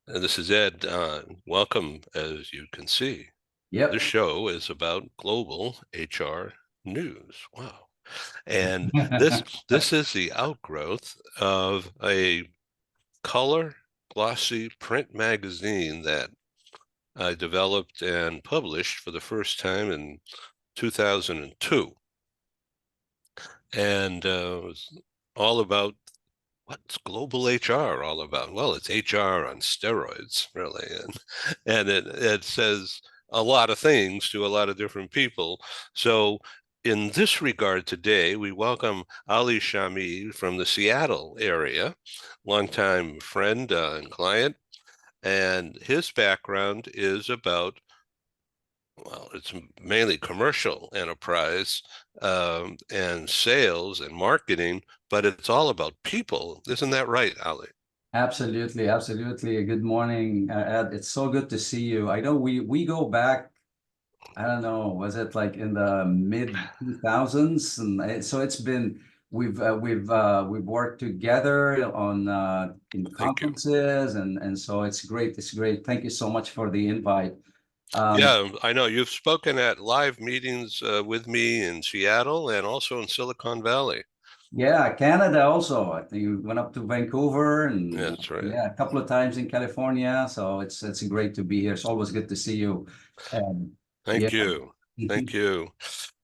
This is Ed. Welcome, as you can see. This Yep. show is about global HR news. Wow. And this is the outgrowth of a color glossy print magazine that I developed and published for the first time in 2002. And it was all about what's global HR all about? Well, it's HR on steroids, really. And it says a lot of things to a lot of different people. So in this regard today, we welcome Ali Shami from the Seattle area, longtime friend and client. And his background is about, well, it's mainly commercial enterprise and sales and marketing, but it's all about people. Isn't that right, Ali? Absolutely, absolutely. Good morning, Ed. It's so good to see you. I know we go back, I don't know, was it like in the mid 2000s? And so it's been we've worked together on in Thank you. conferences and so it's great. It's great. Thank you so much for the invite. Um, Yeah, I know you've spoken at live meetings with me in Seattle and also in Silicon Valley. yeah, Canada also. I think you went up to Vancouver Yeah, and that's right. yeah, a couple of times in California. So it's great to be here. It's always good to see you. And yeah. Thank you. Thank you.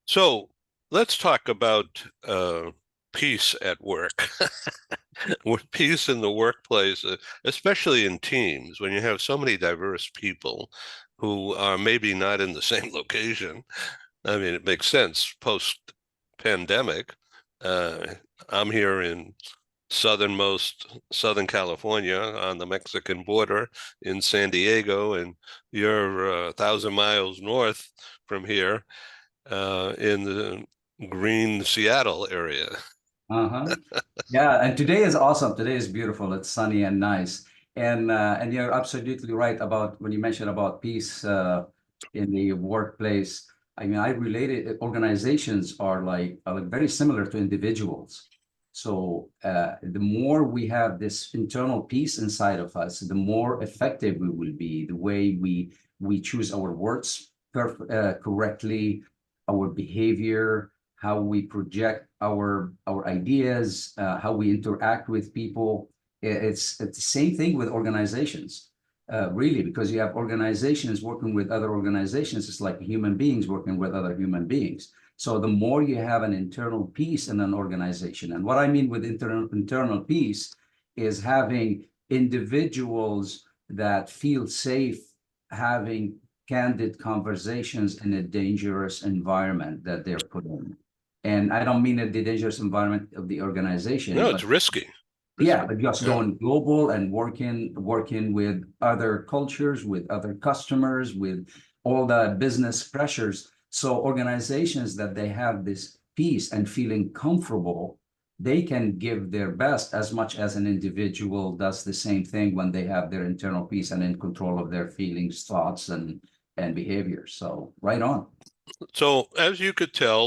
So let's talk about peace at work. With peace in the workplace, especially in teams, when you have so many diverse people who are maybe not in the same location. I mean, it makes sense post-pandemic. Uh, I'm here in southernmost Southern California on the Mexican border in San Diego, and you're 1,000 miles north from here in the green Seattle area. Uh-huh. Yeah, and today is awesome. Today is beautiful. It's sunny and nice. And you're absolutely right about when you mentioned about peace in the workplace. I mean, I related organizations are like very similar to individuals. So the more we have this internal peace inside of us, the more effective we will be. The way we choose our words correctly, our behavior, how we project our ideas, how we interact with people. It's the same thing with organizations, really, because you have organizations working with other organizations. It's like human beings working with other human beings. So the more you have an internal peace in an organization, and what I mean with internal peace is having individuals that feel safe having candid conversations in a dangerous environment that they're put in. And I don't mean the dangerous environment of the organization, No, it's but risky. yeah, Risky. but just Yeah. going global and working with other cultures, with other customers, with all the business pressures. So organizations that they have this peace and feeling comfortable, they can give their best as much as an individual does the same thing when they have their internal peace and in control of their feelings, thoughts, and behaviors. So right on. So as you could tell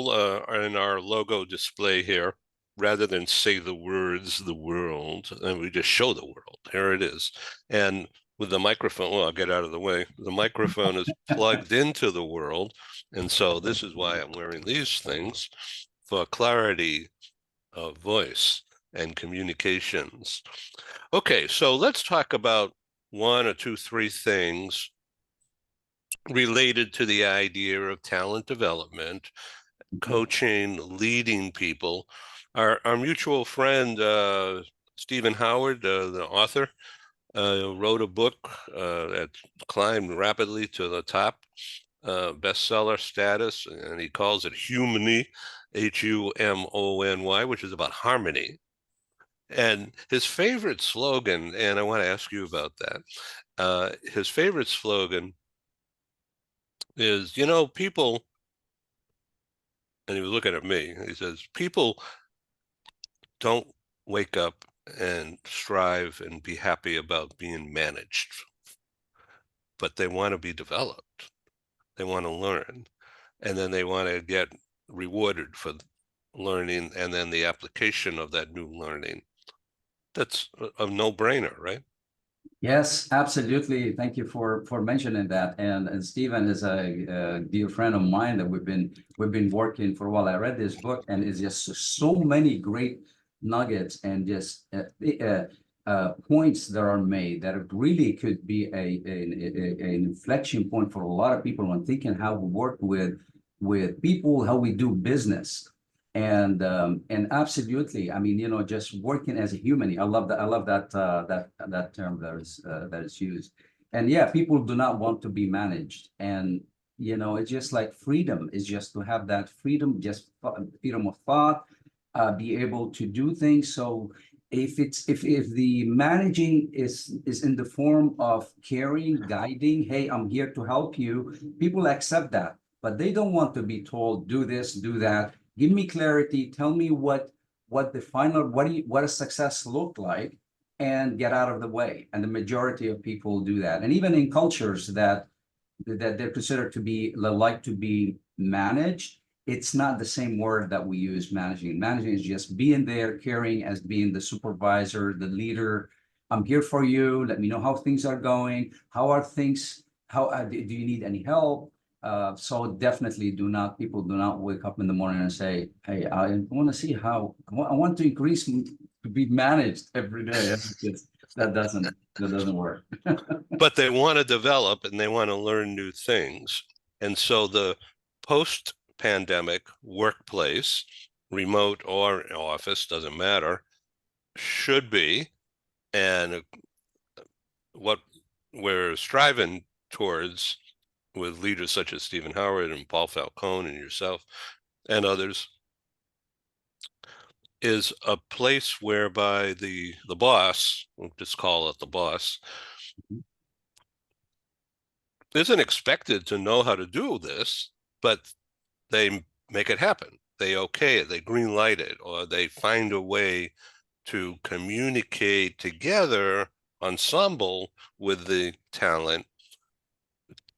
in our logo display here, rather than say the words "the world," and we just show the world. Here it is. And with the microphone, well, I'll get out of the way. The microphone is plugged into the world. And so this is why I'm wearing these things for clarity of voice and communications. Okay, so let's talk about one or two, three things related to the idea of talent development, coaching, leading people. Our mutual friend, Stephen Howard, the author, wrote a book that climbed rapidly to the top, bestseller status, and he calls it Humany, Humony, which is about harmony. And his favorite slogan, and I want to ask you about that. His favorite slogan is, people, and he was looking at me, he says, people don't wake up and strive and be happy about being managed, but they want to be developed. They want to learn, and then they want to get rewarded for learning and then the application of that new learning. That's a no-brainer, right? Yes, absolutely. Thank you for mentioning that. And Stephen is a dear friend of mine that we've been working for a while. I read this book, and it's just so many great nuggets and just points that are made that it really could be an inflection point for a lot of people when thinking how we work with people, how we do business. And absolutely, I mean, just working as a human. I love that that term that is used. And yeah, people do not want to be managed. And it's just like freedom is just to have that freedom, just freedom of thought, be able to do things. So if the managing is in the form of caring, guiding, hey, I'm here to help you, people accept that. But they don't want to be told, do this, do that. Give me clarity. Tell me what the final what a success looked like, and get out of the way. And the majority of people do that. And even in cultures that they're considered to be like to be managed, it's not the same word that we use. Managing is just being there, caring, as being the supervisor, the leader. I'm here for you. Let me know how things are going. How are things? How do you need any help? So definitely people do not wake up in the morning and say, hey, I want to see how I want to increase to be managed every day. That doesn't work. But they want to develop and they want to learn new things. And so the post-pandemic workplace, remote or office, doesn't matter, should be, and what we're striving towards with leaders such as Stephen Howard and Paul Falcone and yourself and others, is a place whereby the boss, we'll just call it the boss, isn't expected to know how to do this, but they make it happen. They okay it, they green light it, or they find a way to communicate together, ensemble with the talent,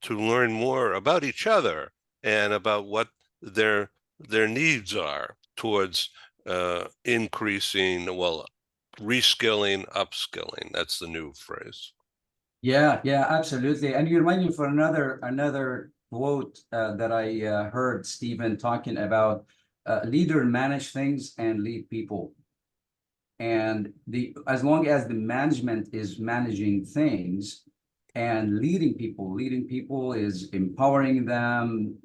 to learn more about each other and about what their their needs are towards increasing, well, reskilling, upskilling. That's the new phrase. Yeah, yeah, absolutely. And you remind me for another quote that I heard Stephen talking about: leader manage things and lead people. And the as long as the management is managing things and leading people is empowering them,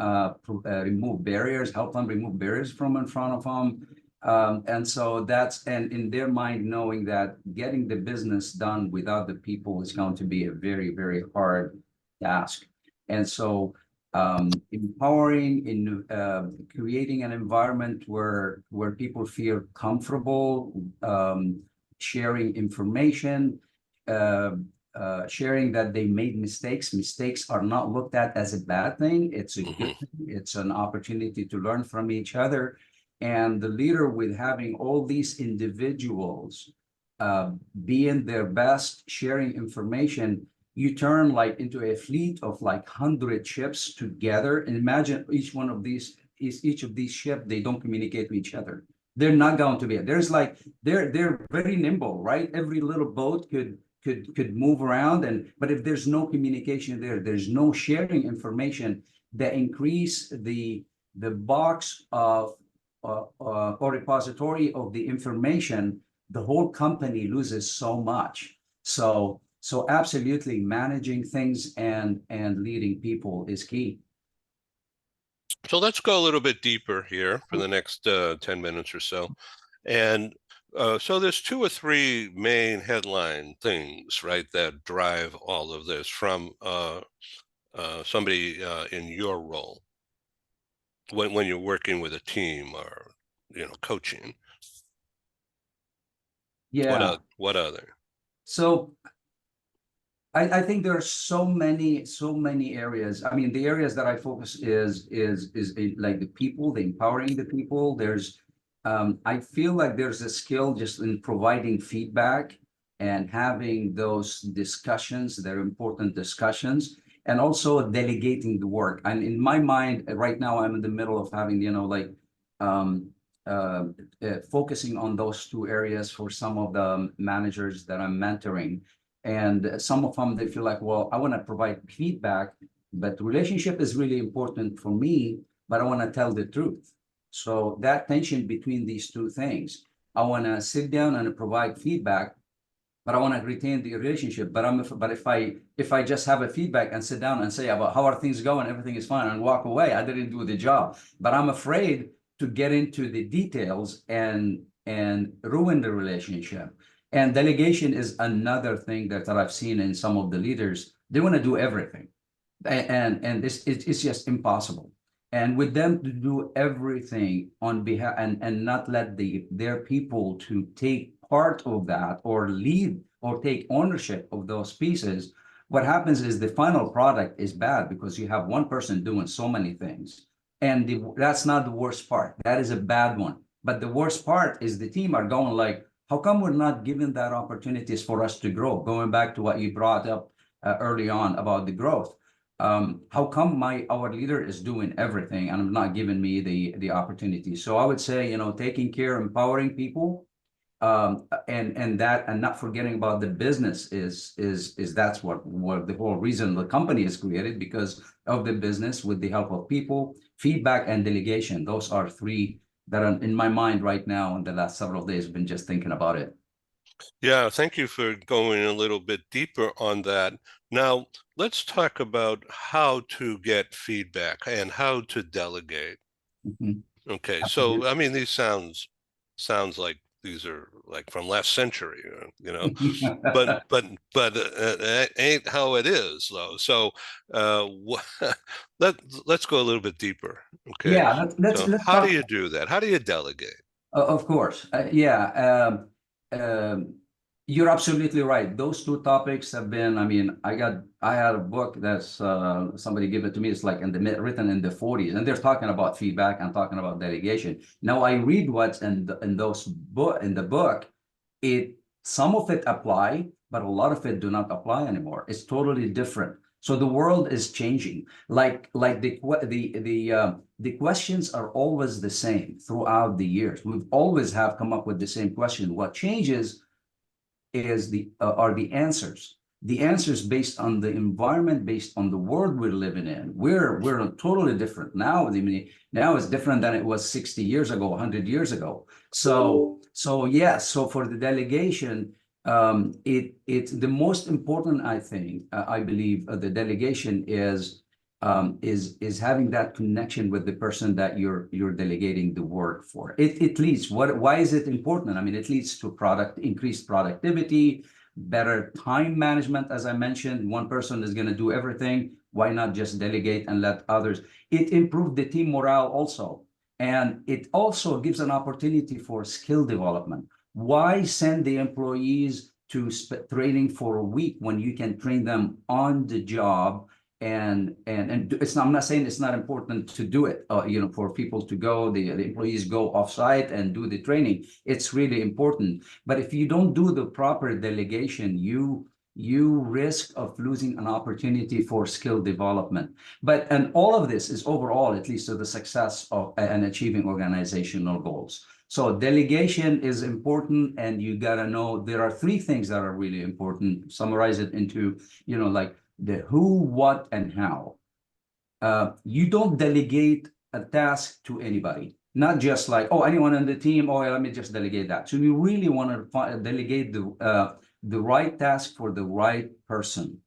remove barriers, help them remove barriers from in front of them. And so and in their mind, knowing that getting the business done without the people is going to be a very, very hard task. And so empowering in creating an environment where people feel comfortable sharing information, uh, sharing that they made mistakes. Mistakes are not looked at as a bad thing. It's a good Mm-hmm. thing. It's an opportunity to learn from each other. And the leader, with having all these individuals uh, being their best, sharing information, you turn like into a fleet of like 100 ships together. And imagine each of these ships, they don't communicate with each other. They're not going to be. There's like they're very nimble, right? Every little boat could move around, and but if there's no communication there's no sharing information that increase the box of or repository of the information, the whole company loses so much. So absolutely managing things and leading people is key. So let's go a little bit deeper here for the next 10 minutes or so. And so there's two or three main headline things, right, that drive all of this from somebody in your role when you're working with a team or, coaching. Yeah. What other? So I think there are so many areas. I mean, the areas that I focus is like the people, the empowering the people. I feel like there's a skill just in providing feedback and having those discussions. They're important discussions, and also delegating the work. And in my mind, right now, I'm in the middle of having, like um, uh, focusing on those two areas for some of the managers that I'm mentoring. And some of them, they feel like, well, I want to provide feedback, but relationship is really important for me, but I want to tell the truth. So that tension between these two things, I want to sit down and provide feedback, but I want to retain the relationship. But if I just have a feedback and sit down and say about how are things going, everything is fine, and walk away, I didn't do the job. But I'm afraid to get into the details and ruin the relationship. And delegation is another thing that I've seen in some of the leaders. They want to do everything, and it's just impossible. And with them to do everything on behalf and not let their people to take part of that or lead or take ownership of those pieces, what happens is the final product is bad because you have one person doing so many things. And that's not the worst part. That is a bad one. But the worst part is the team are going like, how come we're not given that opportunities for us to grow? Going back to what you brought up early on about the growth. How come our leader is doing everything and not giving me the opportunity? So I would say, taking care, empowering people, and not forgetting about the business is that's what the whole reason the company is created, because of the business, with the help of people, feedback, and delegation. Those are three that are in my mind right now. In the last several days, I've been just thinking about it. Yeah, thank you for going a little bit deeper on that. Now, let's talk about how to get feedback and how to delegate. Mhm. Okay, so Absolutely. I mean, these sounds like these are like from last century, but that ain't how it is though. So wh let let's go a little bit deeper. Okay, Yeah, so let's how do talk. you do that? How do you delegate? Of course, yeah. You're absolutely right. Those two topics have been. I mean, I had a book that's somebody gave it to me. It's like written in the 40s, and they're talking about feedback and talking about delegation. Now I read what's in those book in the book. It Some of it apply, but a lot of it do not apply anymore. It's totally different. So the world is changing. Like the questions are always the same throughout the years. We've always have come up with the same question. What changes is are the answers. The answers based on the environment, based on the world we're living in. We're totally different now. I mean, now it's different than it was 60 years ago, 100 years ago. So yes. So for the delegation, it's the most important. I think I believe the delegation is having that connection with the person that you're delegating the work for. It leads. Why is it important? I mean, it leads to increased productivity, better time management. As I mentioned, one person is going to do everything. Why not just delegate and let others? It improved the team morale also, and it also gives an opportunity for skill development. Why send the employees to training for a week when you can train them on the job? And it's not, I'm not saying it's not important to do it, for people to go, the employees go offsite and do the training. It's really important. But if you don't do the proper delegation, you risk of losing an opportunity for skill development. And all of this is overall, at least to the success of and achieving organizational goals. So delegation is important, and you gotta know there are three things that are really important. Summarize it into, like the who, what, and how. You don't delegate a task to anybody, not just like, oh, anyone on the team, oh, let me just delegate that. So you really want to delegate the right task for the right person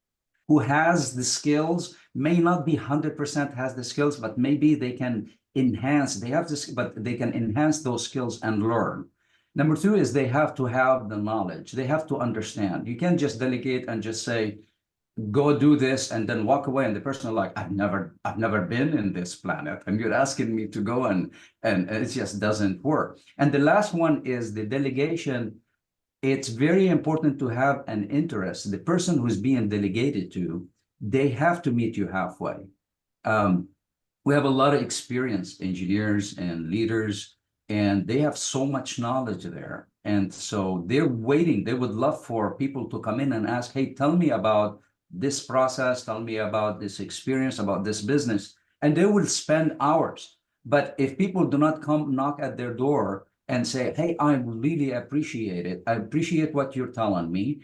who has the skills. May not be 100% has the skills, but maybe they can enhance, they have this, but they can enhance those skills and learn. Number two is they have to have the knowledge. They have to understand. You can't just delegate and just say, go do this and then walk away, and the person is like, I've never been in this planet and you're asking me to go, and it just doesn't work. And the last one is the delegation. It's very important to have an interest. The person who's being delegated to, they have to meet you halfway. um, we have a lot of experienced engineers and leaders, and they have so much knowledge there. And so they're waiting. They would love for people to come in and ask, hey, tell me about this process, tell me about this experience, about this business. And they will spend hours. But if people do not come knock at their door and say, hey, I really appreciate it, I appreciate what you're telling me,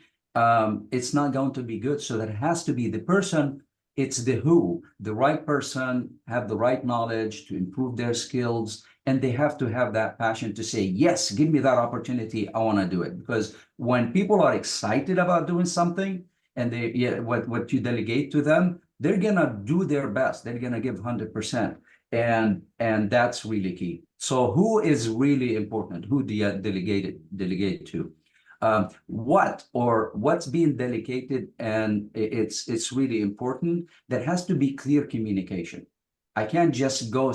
it's not going to be good. So that has to be the person. It's the who, the right person, have the right knowledge to improve their skills, and they have to have that passion to say, yes, give me that opportunity. I want to do it. Because when people are excited about doing something and they, yeah, what you delegate to them, they're gonna do their best. They're gonna give 100%. And that's really key. So who is really important? Who do you delegate to? What's being delegated, and it's really important. That has to be clear communication. I can't just go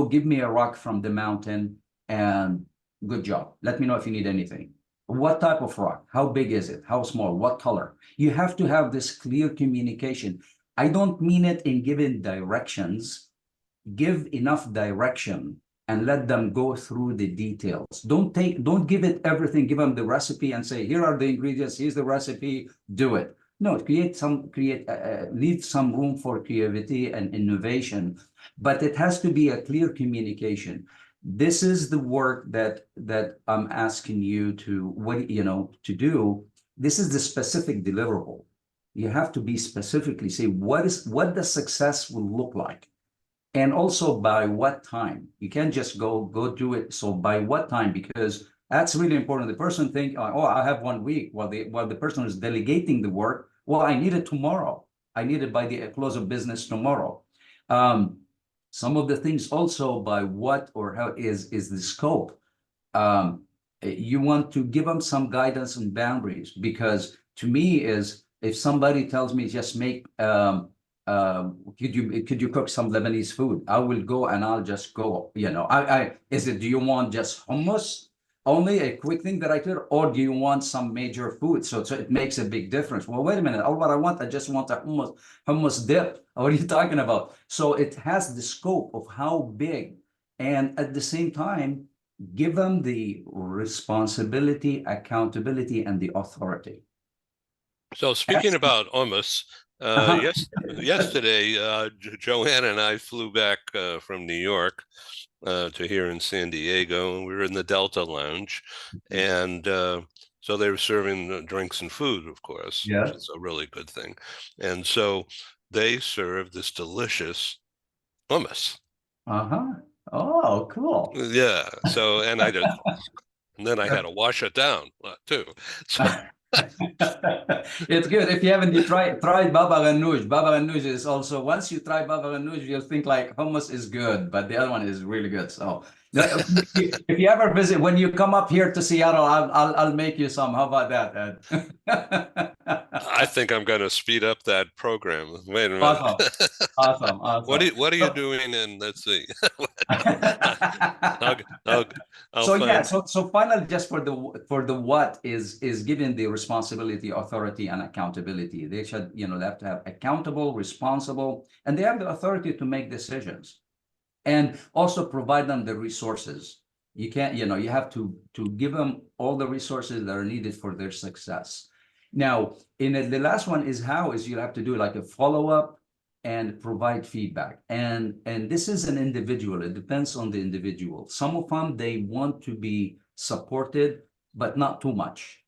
give me a rock from the mountain and good job. Let me know if you need anything. What type of rock? How big is it? How small? What color? You have to have this clear communication. I don't mean it in giving directions. Give enough direction and let them go through the details. Don't give it everything. Give them the recipe and say, here are the ingredients, here's the recipe, do it. No, leave some room for creativity and innovation, but it has to be a clear communication. This is the work that I'm asking you to do. This is the specific deliverable. You have to be specifically say what the success will look like. And also by what time. You can't just go do it. So by what time? Because that's really important. The person think, oh, I have 1 week, while the person is delegating the work. Well, I need it tomorrow. I need it by the close of business tomorrow. Some of the things also by what or how is the scope. You want to give them some guidance and boundaries, because to me is, if somebody tells me just make could you cook some Lebanese food? I will go and I'll just go. Do you want just hummus? Only a quick thing that I could, or do you want some major food? So it makes a big difference. Well, wait a minute. What I just want a hummus dip. What are you talking about? So it has the scope of how big, and at the same time, give them the responsibility, accountability, and the authority. So speaking That's about hummus, uh-huh. yesterday, Joanne and I flew back from New York to here in San Diego, and we were in the Delta Lounge, and so they were serving drinks and food, of course, which Yeah. is a really good thing. And so they served this delicious hummus. Uh-huh. Oh, cool. Yeah. So, and then I had to wash it down too. So It's good. If you haven't, you try baba ganoush. Baba ganoush is also, once you try baba ganoush, you'll think like hummus is good, but the other one is really good. So no, if you ever visit, when you come up here to Seattle, I'll make you some. How about that, Ed? I think I'm going to speed up that program. Wait a minute. Awesome. Awesome. Awesome. What are you So, doing? And let's see. I'll, I'll, I'll so yeah, find. so finally, just for the what is given the responsibility, authority, and accountability. They should, they have to have accountable, responsible, and they have the authority to make decisions, and also provide them the resources. You can't, you have to give them all the resources that are needed for their success. Now, the last one is how is you have to do like a follow-up and provide feedback. And this is an individual. It depends on the individual. Some of them, they want to be supported, but not too much.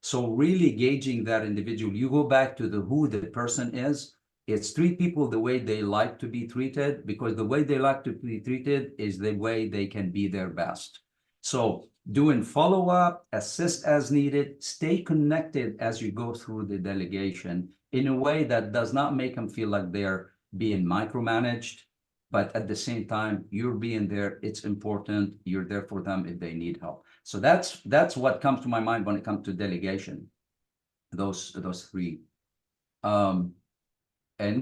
So really gauging that individual, you go back to who the person is. It's treat people the way they like to be treated, because the way they like to be treated is the way they can be their best. So doing follow-up, assist as needed, stay connected as you go through the delegation in a way that does not make them feel like they're being micromanaged, but at the same time, you're being there. It's important. You're there for them if they need help. So that's what comes to my mind when it comes to delegation. Those three. And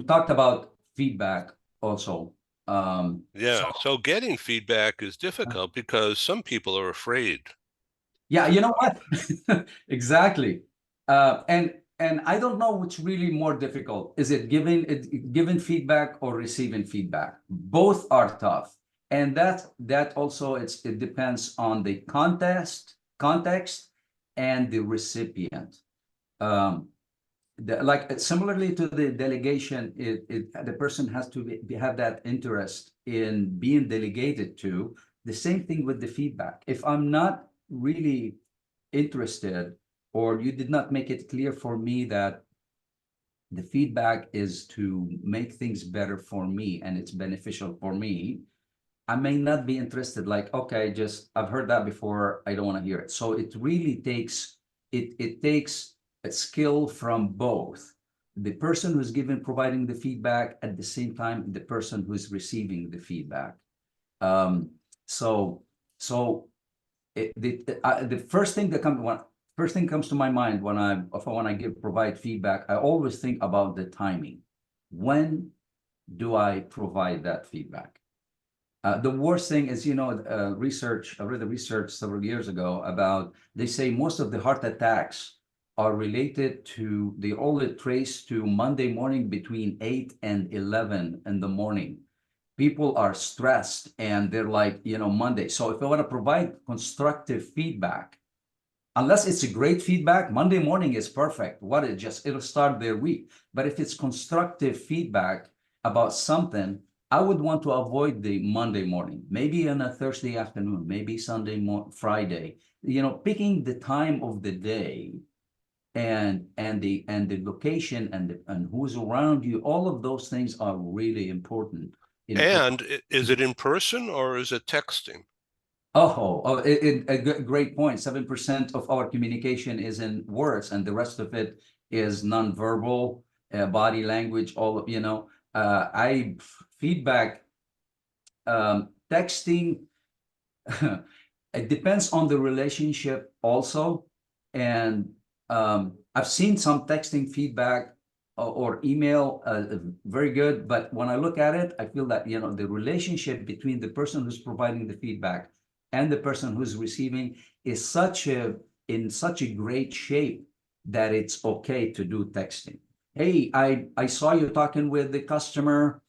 we talked about feedback also. So Yeah. So getting feedback is difficult because some people are afraid. yeah, you know what? Exactly. And I don't know which really more difficult. Is it giving feedback or receiving feedback? Both are tough. And that also it depends on the context and the recipient. Um, like similarly to the delegation, the person has to have that interest in being delegated to. The same thing with the feedback. If I'm not really interested or you did not make it clear for me that the feedback is to make things better for me and it's beneficial for me, I may not be interested. Like, okay, just I've heard that before. I don't want to hear it. So it really takes it takes a skill from both the person who's providing the feedback, at the same time the person who's receiving the feedback. Um, so so the first thing that comes to my mind when I provide feedback, I always think about the timing. When do I provide that feedback? The worst thing is, I read the research several years ago about, they say most of the heart attacks are related to, they all trace to Monday morning between 8 and 11 in the morning. People are stressed and they're like, Monday. So if I want to provide constructive feedback, unless it's a great feedback, Monday morning is perfect. It'll start their week. But if it's constructive feedback about something, I would want to avoid the Monday morning, maybe on a Thursday afternoon, maybe Friday, picking the time of the day and the location and who's around you. All of those things are really important in And is it in person or is it texting? Great point. 7% of our communication is in words, and the rest of it is nonverbal, body language. I feedback, texting. It depends on the relationship also, and I've seen some texting feedback or email, very good. But when I look at it, I feel that the relationship between the person who's providing the feedback and the person who's receiving is in such a great shape that it's okay to do texting. Hey, I saw you talking with the customer.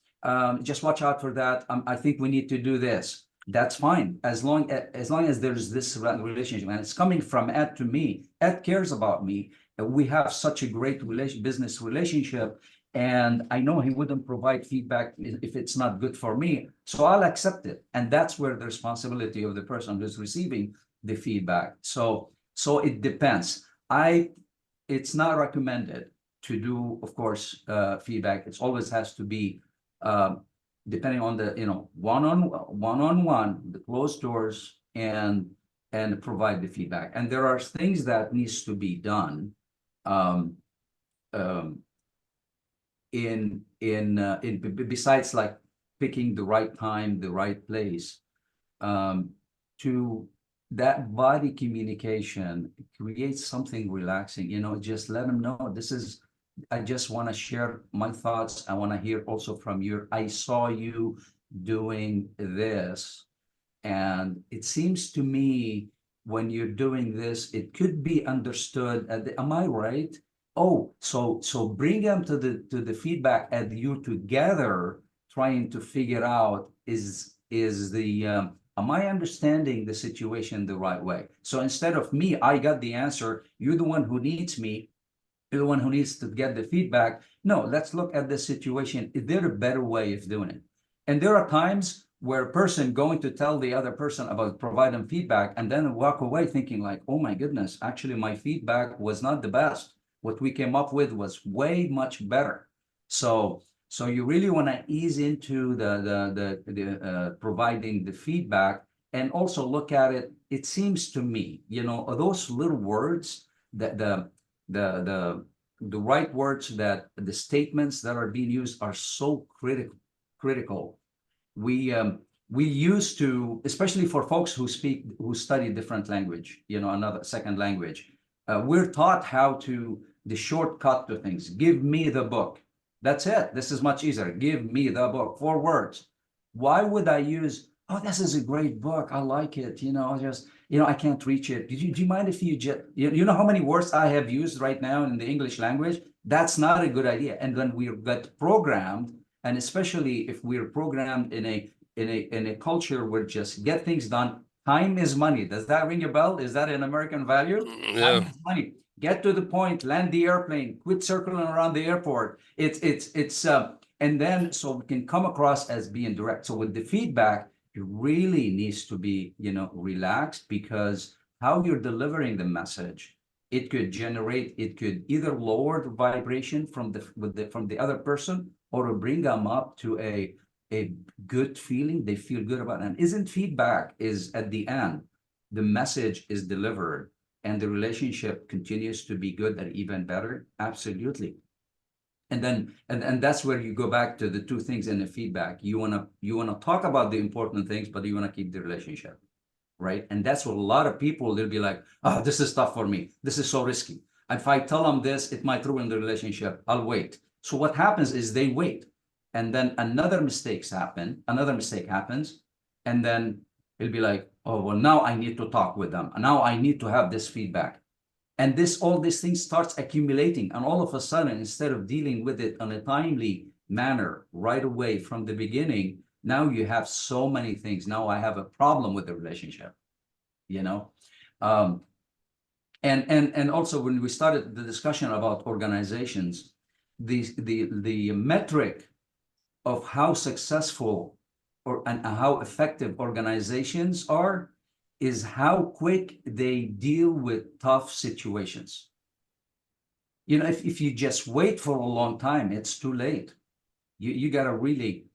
Just watch out for that. I think we need to do this. That's fine, as long as there's this relationship and it's coming from Ed to me. Ed cares about me. We have such a great business relationship, and I know he wouldn't provide feedback if it's not good for me. So I'll accept it, and that's where the responsibility of the person who's receiving the feedback. So it depends. It's not recommended to do, of course, feedback. It always has to be depending on the one-on-one, the closed doors, and provide the feedback. And there are things that needs to be done besides like picking the right time, the right place, to that body communication creates something relaxing. Just let them know I just want to share my thoughts. I want to hear also from you. I saw you doing this, and it seems to me when you're doing this, it could be understood. Am I right? Oh, so bring them to the feedback, and you together trying to figure out am I understanding the situation the right way? So instead of me, I got the answer. You're the one who needs me. You're the one who needs to get the feedback. No, let's look at the situation. Is there a better way of doing it? And there are times where a person going to tell the other person about providing feedback and then walk away thinking like, oh my goodness, actually my feedback was not the best. What we came up with was way much better. So you really want to ease into the providing the feedback, and also look at it. It seems to me, those little words, that the right words, that the statements that are being used are so critical. We used to, especially for folks who study different language, another second language, we're taught the shortcut to things. Give me the book. That's it. This is much easier. Give me the book. 4 words. Why would I use, oh, this is a great book, I like it, I can't reach it. Do you mind if you just, you know how many words I have used right now in the English language? That's not a good idea. And when we get programmed, and especially if we're programmed in a culture where just get things done, time is money. Does that ring a bell? Is that an American value? Yeah. Time is money. Get to the point, land the airplane, quit circling around the airport. And then so we can come across as being direct. So with the feedback, it really needs to be, relaxed, because how you're delivering the message it could generate, it could either lower the vibration from the other person, or bring them up to a good feeling. They feel good about it. And isn't feedback is at the end, the message is delivered and the relationship continues to be good and even better? Absolutely. And then and that's where you go back to the two things in the feedback. You wanna talk about the important things, but you wanna keep the relationship, right? And that's what a lot of people, they'll be like, oh, this is tough for me. This is so risky. If I tell them this, it might ruin the relationship. I'll wait. So what happens is they wait. And then another mistake happens. And then it'll be like, oh, well, now I need to talk with them. And now I need to have this feedback. And all these things starts accumulating. And all of a sudden, instead of dealing with it in a timely manner right away from the beginning, now you have so many things. Now I have a problem with the relationship, you know? And also when we started the discussion about organizations, the metric of how successful and how effective organizations are is how quick they deal with tough situations. You know, if you just wait for a long time, it's too late. You got to really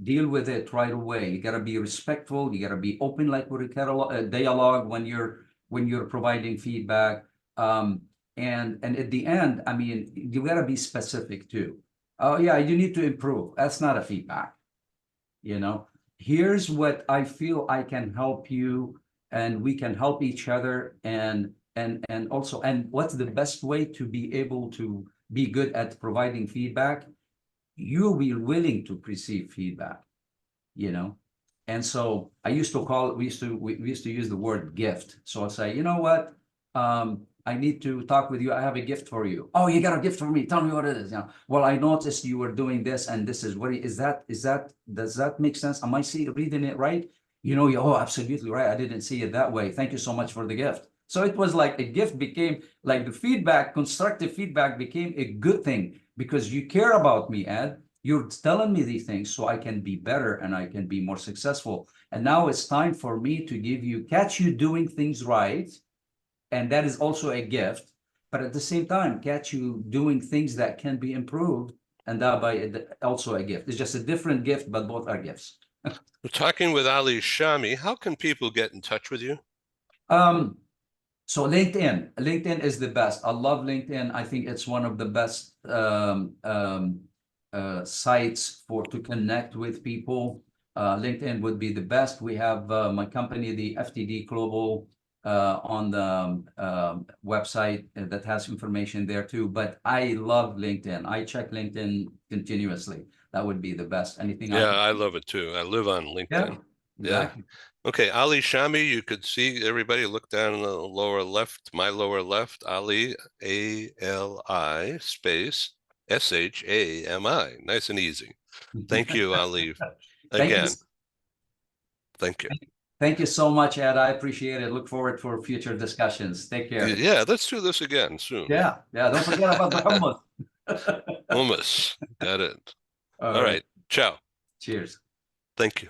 deal with it right away. You got to be respectful. You got to be open, like with a dialogue when you're providing feedback. And at the end, I mean, you got to be specific too. Oh yeah, you need to improve. That's not a feedback. You know, here's what I feel I can help you, and we can help each other, and also, and what's the best way to be able to be good at providing feedback. You'll be willing to receive feedback, you know. And so I used to call, we used to use the word gift. So I'll say, you know what, I need to talk with you. I have a gift for you. Oh, you got a gift for me. Tell me what it is. You know, well, I noticed you were doing this, and this is what is that? Does that make sense? Am I reading it right? You know, oh, absolutely right. I didn't see it that way. Thank you so much for the gift. So it was like a gift became like the feedback, constructive feedback became a good thing because you care about me, Ed. You're telling me these things so I can be better and I can be more successful. And now it's time for me to catch you doing things right. And that is also a gift. But at the same time, catch you doing things that can be improved. And that by also a gift. It's just a different gift, but both are gifts. We're talking with Ali Shami. How can people get in touch with you? So LinkedIn is the best. I love LinkedIn. I think it's one of the best sites to connect with people. LinkedIn would be the best. We have my company, the FTD Global, on the website that has information there too. But I love LinkedIn. I check LinkedIn continuously. That would be the best. Anything Yeah, else? I love it too. I live on LinkedIn. Yeah, Yeah. exactly. Okay, Ali Shami, you could see everybody look down in the lower left, my lower left, Ali, ALI space SHAMI. Nice and easy. Thank you, Ali. Thank you. Again, thank you. Thank you so much, Ed. I appreciate it. Look forward for future discussions. Take care. Yeah, let's do this again soon. Yeah, yeah. Don't forget about the hummus. Hummus. Got it. All All right. right. Ciao. Cheers. Thank you.